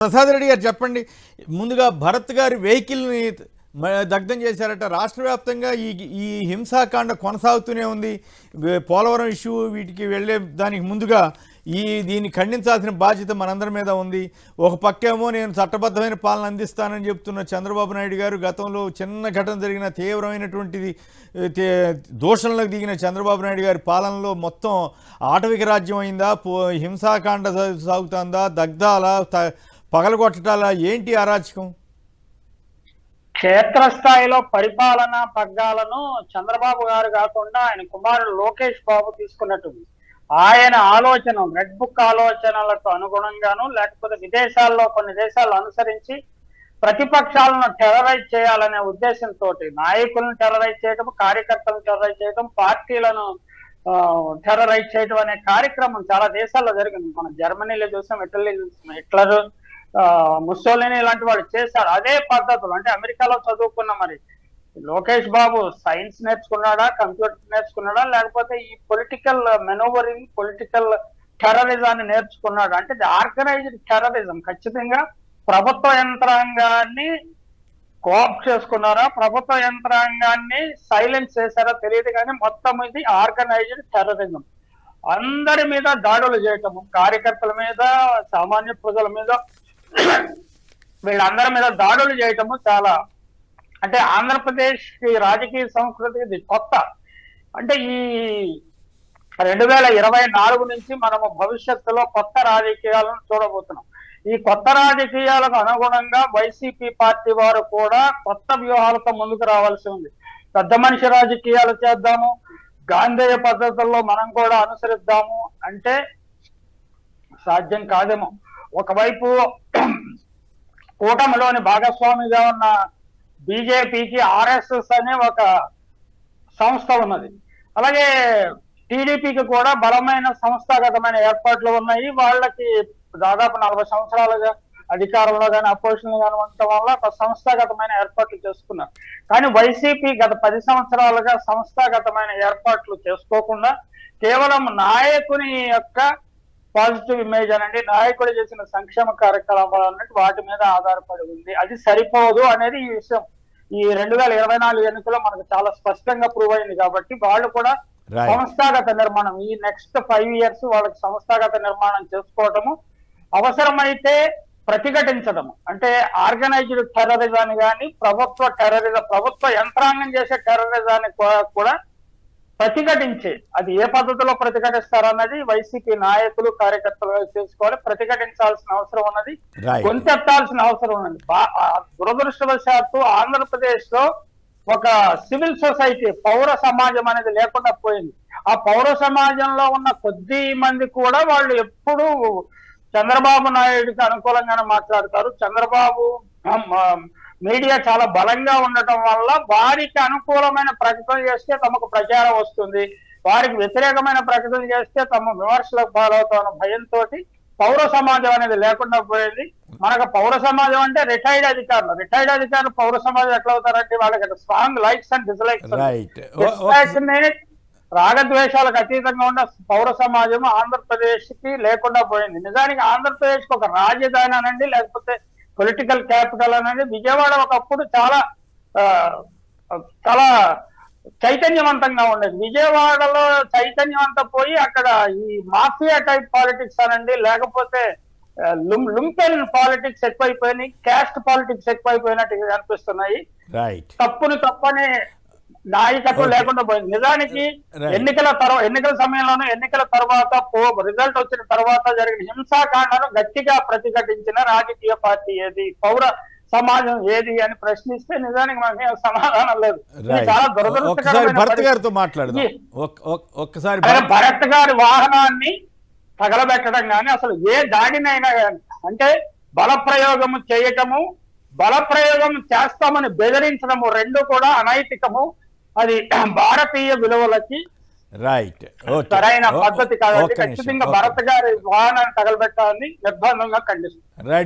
ప్రసాద్ రెడ్డి గారు చెప్పండి. ముందుగా భరత్ గారి వెహికల్ని దగ్ధం చేశారట. రాష్ట్ర వ్యాప్తంగా ఈ హింసాకాండ కొనసాగుతూనే ఉంది. పోలవరం ఇష్యూ వీటికి వెళ్ళే దానికి ముందుగా దీన్ని ఖండించాల్సిన బాధ్యత మనందరి మీద ఉంది. ఒక పక్కేమో నేను చట్టబద్ధమైన పాలన అందిస్తానని చెప్తున్న చంద్రబాబు నాయుడు గారు గతంలో చిన్న ఘటన జరిగిన తీవ్రమైనటువంటిది దూషణలకు దిగిన చంద్రబాబు నాయుడు గారి పాలనలో మొత్తం ఆటవిక రాజ్యం అయిందా, హింసాకాండ సాగుతుందా, దగ్ధాలా, పగలగొట్టడాలా, ఏంటి అరాచకం? క్షేత్రస్థాయిలో పరిపాలన పగ్గాలను చంద్రబాబు గారు కాకుండా ఆయన కుమారుడు లోకేష్ బాబు తీసుకున్నట్టుంది. ఆయన ఆలోచన రెడ్ బుక్ ఆలోచనలకు అనుగుణంగాను, లేకపోతే విదేశాల్లో కొన్ని దేశాలు అనుసరించి ప్రతిపక్షాలను టెర్రరైజ్ చేయాలనే ఉద్దేశంతో నాయకులను టెర్రరైజ్ చేయడం, కార్యకర్తలను టెర్రరైజ్ చేయడం, పార్టీలను టెర్రరైజ్ చేయడం అనే కార్యక్రమం చాలా దేశాల్లో జరిగింది. మనం జర్మనీలో చూసాం, ఇటలీలో చూసాం, హిట్లర్, ముస్సోలిని ఇలాంటి వాళ్ళు చేశారు. అదే పద్ధతులు అంటే అమెరికాలో చదువుకున్న మరి లోకేష్ బాబు సైన్స్ నేర్చుకున్నాడా, కంప్యూటర్ నేర్చుకున్నాడా, లేకపోతే ఈ పొలిటికల్ మెనోవరింగ్, పొలిటికల్ టెర్రరిజాన్ని నేర్చుకున్నాడా అంటే ఆర్గనైజ్డ్ టెర్రరిజం. ఖచ్చితంగా ప్రభుత్వ యంత్రాంగాన్ని కోఆప్ చేసుకున్నారా, ప్రభుత్వ యంత్రాంగాన్ని సైలెన్స్ చేశారా తెలియదు, కానీ మొత్తం ఇది ఆర్గనైజ్డ్ టెర్రరిజం. అందరి మీద దాడులు చేయటము, కార్యకర్తల మీద, సామాన్య ప్రజల మీద, వీళ్ళందరి మీద దాడులు చేయటము చాలా అంటే ఆంధ్రప్రదేశ్ కి రాజకీయ సంస్కృతికి ఇది కొత్త. అంటే ఈ 2024 నుంచి మనము భవిష్యత్తులో కొత్త రాజకీయాలను చూడబోతున్నాం. ఈ కొత్త రాజకీయాలకు అనుగుణంగా వైసీపీ పార్టీ వారు కూడా కొత్త వ్యూహాలతో ముందుకు రావాల్సి ఉంది. పెద్ద మనిషి రాజకీయాలు చేద్దాము, గాంధేయ పద్ధతుల్లో మనం కూడా అనుసరిద్దాము అంటే సాధ్యం కాదేమో. ఒకవైపు కూటమిలోని భాగస్వామిగా ఉన్న బీజేపీకి ఆర్ఎస్ఎస్ అనే ఒక సంస్థ ఉన్నది. అలాగే టీడీపీకి కూడా బలమైన సంస్థాగతమైన ఏర్పాట్లు ఉన్నాయి. వాళ్ళకి దాదాపు 40 సంవత్సరాలుగా అధికారంలో కానీ అపోజిషన్ కానీ ఉండటం వల్ల ఒక సంస్థాగతమైన ఏర్పాట్లు చేసుకున్నారు. కానీ వైసీపీ గత 10 సంవత్సరాలుగా సంస్థాగతమైన ఏర్పాట్లు చేసుకోకుండా కేవలం నాయకుని యొక్క పాజిటివ్ ఇమేజ్ అనండి, నాయకుడు చేసిన సంక్షేమ కార్యకలాపాలు అన్నట్టు వాటి మీద ఆధారపడి ఉంది. అది సరిపోదు అనేది ఈ విషయం ఈ 2024 ఎన్నికల్లో మనకు చాలా స్పష్టంగా ప్రూవ్ అయింది. కాబట్టి వాళ్ళు కూడా సంస్థాగత నిర్మాణం, ఈ నెక్స్ట్ 5 years వాళ్ళకి సంస్థాగత నిర్మాణం చేసుకోవటము, అవసరమైతే ప్రతిఘటించడము. అంటే ఆర్గనైజ్డ్ టెర్రరిజాన్ని కానీ ప్రభుత్వ యంత్రాంగం చేసే టెర్రరిజాన్ని కూడా ప్రతిఘటించే, అది ఏ పద్ధతిలో ప్రతిఘటిస్తారన్నది వైసీపీ నాయకులు, కార్యకర్తలు చేసుకోవాలి. ప్రతిఘటించాల్సిన అవసరం ఉన్నది, గొంతెత్తాల్సిన అవసరం ఉన్నది. దురదృష్టవశాత్తు ఆంధ్రప్రదేశ్ లో ఒక సివిల్ సొసైటీ, పౌర సమాజం అనేది లేకుండా పోయింది. ఆ పౌర సమాజంలో ఉన్న కొద్ది మంది కూడా వాళ్ళు ఎప్పుడూ చంద్రబాబు నాయుడికి అనుకూలంగానే మాట్లాడతారు. చంద్రబాబు మీడియా చాలా బలంగా ఉండటం వల్ల వారికి అనుకూలమైన ప్రకటన చేస్తే తమకు ప్రచారం వస్తుంది, వారికి వ్యతిరేకమైన ప్రకటన చేస్తే తమ విమర్శలకు పాలవుతామన్న భయంతో పౌర సమాజం అనేది లేకుండా పోయింది. మనకు పౌర సమాజం అంటే రిటైర్డ్ అధికారులు పౌర సమాజం ఎట్లా అవుతారంటే వాళ్ళకి స్ట్రాంగ్ లైక్స్ అండ్ డిస్లైక్స్, రాగద్వేషాలకు అతీతంగా ఉన్న పౌర సమాజం ఆంధ్రప్రదేశ్ కి లేకుండా పోయింది. నిజానికి ఆంధ్రప్రదేశ్ కి ఒక రాజధాని అనండి, లేకపోతే పొలిటికల్ క్యాపిటల్ అనేది విజయవాడ ఒకప్పుడు చాలా చైతన్యవంతంగా ఉండేది. విజయవాడలో చైతన్యం అంతా పోయి అక్కడ ఈ మాఫియా టైప్ పాలిటిక్స్ అనండి, లేకపోతే లుంపెన్ పాలిటిక్స్ ఎక్కువైపోయినాయి, క్యాస్ట్ పాలిటిక్స్ ఎక్కువైపోయినట్టు అనిపిస్తున్నాయి. తప్పని నాయకత్వం లేకుండా పోయింది. నిజానికి ఎన్నికల సమయంలోనూ, ఎన్నికల తర్వాత రిజల్ట్ వచ్చిన తర్వాత జరిగిన హింసాకాండను గట్టిగా ప్రతిఘటించిన రాజకీయ పార్టీ ఏది, పౌర సమాజం ఏది అని ప్రశ్నిస్తే నిజానికి మనకి సమాధానం లేదు. చాలా దురదృష్టకరమైన భరత్ గారి వాహనాన్ని తగలబెట్టడం కానీ, అసలు ఏ దాడినైనా కానీ అంటే బలప్రయోగము చేయటము, బలప్రయోగం చేస్తామని బెదిరించడము రెండు కూడా అనైతికము. అది భారతీయ విలువలకి సరైన పద్ధతి కాదండి. ఖచ్చితంగా భరత్ గారి వాహనాన్ని తగలబెట్టాలని నిర్బంధంగా ఖండిస్తుంది.